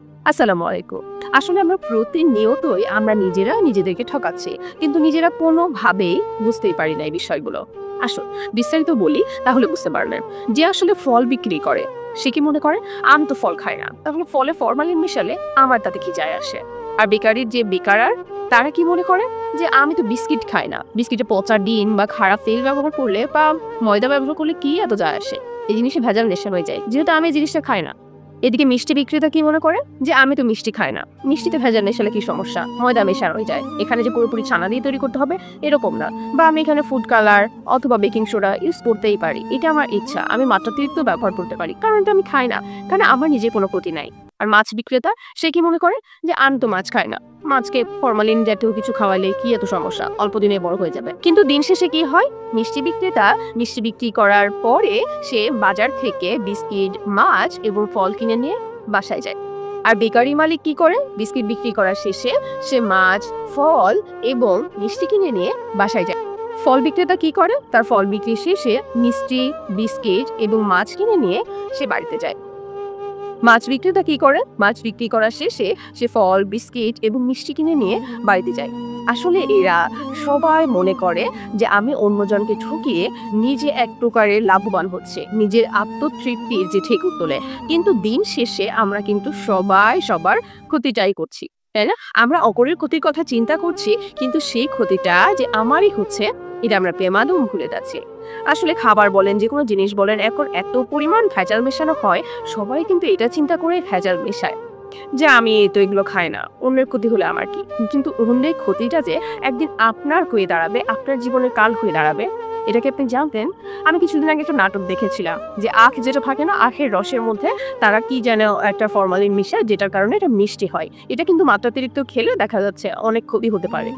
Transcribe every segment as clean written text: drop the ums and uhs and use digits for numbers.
আসসালামু আলাইকুম। আসলে আমরা প্রতিনিয়তই আমরা নিজেরা নিজেদেরকে ঠকাচ্ছি। কিন্তু নিজেরা কোনোভাবেই বুঝতেই পারি না এই বিষয়গুলো। আসুন বিস্তারিত বলি তাহলে বুঝতে পারবেন। যে আসলে ফল বিক্রি করে সে কি মনে করে আমি তো ফল খাই না। তাহলে ফলে ফরমালিন মেশালে আমার তাতে কি যায় আসে? আর বেকারির যে বেকার তারা কি মনে করে যে আমি তো বিস্কিট খাই না। বিস্কিটে পচা ডিম বা খারাপ তেল ব্যবহার করলে বা ময়দা ব্যবহার করলে কি এত যায় আসে? এই জিনিসে ভেজাল নেশা হয়ে যায়। যেহেতু আমি এই জিনিসটা খাই না। এদিকে মিষ্টি বিক্রেতা কি মনে করে যে আমি তো মিষ্টি খাই না, মিষ্টিতে ভেজাল মেশালে কি সমস্যা, ময়দা মেশানো যায়, এখানে যে পুরোপুরি ছানা দিয়ে তৈরি করতে হবে এরকম না, বা আমি এখানে ফুড কালার অথবা বেকিং সোডা ইউজ করতেই পারি, এটা আমার ইচ্ছা, আমি মাত্রাতিরিক্ত ব্যবহার করতে পারি কারণ এটা আমি খাই না, কারণ আমার নিজের কোনো ক্ষতি নাই। আর মাছ বিক্রেতা সে কি মনে করে যে আমি তো মাছ খাই না, মাছকে ফরমালিন জাতীয় কিছু খাওয়ালে কি এত সমস্যা, অল্প দিনে বড় হয়ে যাবে। কিন্তু দিন শেষে কি হয়, মিষ্টি বিক্রেতা মিষ্টি বিক্রি করার পরে সে বাজার থেকে বিস্কিট, মাছ এবং ফল কিনে নিয়ে বাসায় যায়। আর বেকারি মালিক কি করে, বিস্কিট বিক্রি করার শেষে সে মাছ, ফল এবং মিষ্টি কিনে নিয়ে বাসায় যায়। ফল বিক্রেতা কি করে, তার ফল বিক্রি শেষে মিষ্টি, বিস্কিট এবং মাছ কিনে নিয়ে সে বাড়িতে যায়। মাছ বিক্রেতা কি করে, মাছ বিক্রি করার শেষে সে ফল, বিস্কিট এবং মিষ্টি কিনে নিয়ে বাড়িতে যায়। আসলে এরা সবাই মনে করে যে আমি অন্যজনকে ঠকিয়ে নিজে এক প্রকারের লাভবান হচ্ছে, নিজের আত্মতৃপ্তির যে ঠেকুর তোলে। কিন্তু দিন শেষে আমরা কিন্তু সবাই সবার ক্ষতিটাই করছি, তাই না? আমরা অপরের ক্ষতির কথা চিন্তা করছি, কিন্তু সেই ক্ষতিটা যে আমারই হচ্ছে এটা আমরা বেমালুম ভুলে যাচ্ছি। আসলে খাবার বলেন, যে কোনো জিনিস বলেন, এখন এত পরিমাণ ভেজাল মেশানো হয়, সবাই কিন্তু এটা চিন্তা করে ভেজাল মেশায় যে আমি তো এগুলো খাই না, অন্যের ক্ষতি হলে আমার কি। কিন্তু অন্যের ক্ষতিটা যে একদিন আপনার হয়ে দাঁড়াবে, আপনার জীবনের কাল হয়ে দাঁড়াবে, এটা কি আপনি জানতেন? আমি কিছুদিন আগে একটা নাটক দেখেছিলাম যে আখ যেটা থাকে না, আখের রসের মধ্যে তারা কি যেন একটা ফরমালিন মিশায়, যেটার কারণে এটা মিষ্টি হয়। এটা কিন্তু মাত্রাতিরিক্ত খেলে দেখা যাচ্ছে অনেক ক্ষতি হতে পারে।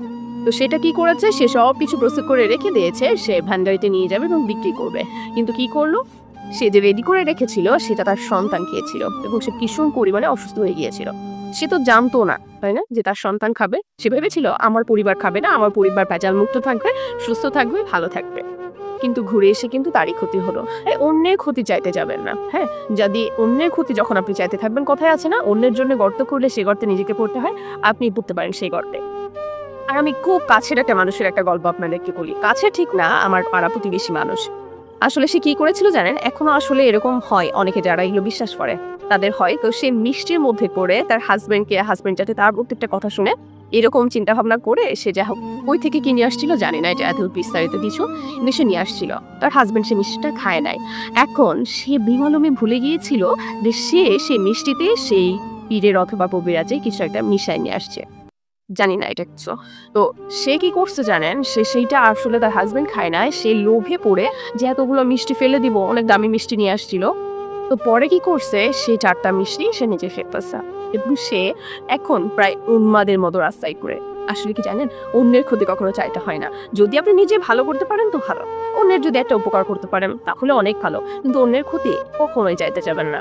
তো সেটা কি করেছে, সে সব কিছু প্রস্তুত করে রেখে দিয়েছে, সে ভান্ডারিতে নিয়ে যাবে এবং বিক্রি করবে। কিন্তু কি করলো, সে যে রেডি করে রেখেছিল সেটা তার সন্তান খেয়েছিল এবং সে ভীষণ পরিমাণে অসুস্থ হয়ে গিয়েছিল। সে তো জানতো না, তাই না, যে তার সন্তান খাবে। সে ভেবেছিল আমার পরিবার খাবে না, আমার পরিবার ভেজাল মুক্ত থাকবে, সুস্থ থাকবে, ভালো থাকবে। কিন্তু ঘুরে এসে কিন্তু তারই ক্ষতি হলো। অন্যের ক্ষতি চাইতে যাবেন না। হ্যাঁ, যদি অন্যের ক্ষতি যখন আপনি চাইতে থাকবেন, কথায় আছে না, অন্যের জন্য গর্ত করলে সে গর্তে নিজেকে পড়তে হয়, আপনি পড়তে পারেন সেই গর্তে। আর আমি খুব কাছের একটা মানুষের একটা গল্প আপনাদেরকে বলি, কাছে ঠিক না, আমার পাড়া প্রতিবেশী মানুষ। আসলে সে কি করেছিল জানেন, এখনো আসলে এরকম হয়, অনেকে যারা এগুলো বিশ্বাস করে তাদের হয়। তো সে মিষ্টির মধ্যে করে তার হাজবেন্ড যাতে তার প্রত্যেকটা কথা শুনে, এরকম চিন্তা ভাবনা করে সে যা হোক ওই থেকে কি নিয়ে আসছিল জানি না, এটা এত বিস্তারিত কিছু, কিন্তু সে নিয়ে আসছিল। তার হাজবেন্ড সে মিষ্টিটা খায় নাই। এখন সে বিমালমে ভুলে গিয়েছিল যে সে মিষ্টিতে সেই পীরের অথবা কবিরাজে কিছু একটা মিশাই নিয়ে আসছে, জানি না এটা কিছু। তো সে কি করছে জানেন, সে সেইটা আসলে তার হাজবেন্ড খায় নাই, সে লোভে পড়ে যে এতগুলো মিষ্টি ফেলে দিব, অনেক দামি মিষ্টি নিয়ে আসছিল। তো পরে কি করছে, সে 4টা মিষ্টি সে নিজে ফেলতেছে এবং সে এখন প্রায় উন্মাদের মতো রাস্তায় ঘুরে। আসলে কি জানেন, অন্যের ক্ষতি কখনো চাইতে হয় না। যদি আপনি নিজে ভালো করতে পারেন তো ভালো, অন্যের যদি একটা উপকার করতে পারেন তাহলে অনেক ভালো, কিন্তু অন্যের ক্ষতি কখনোই চাইতে যাবেন না।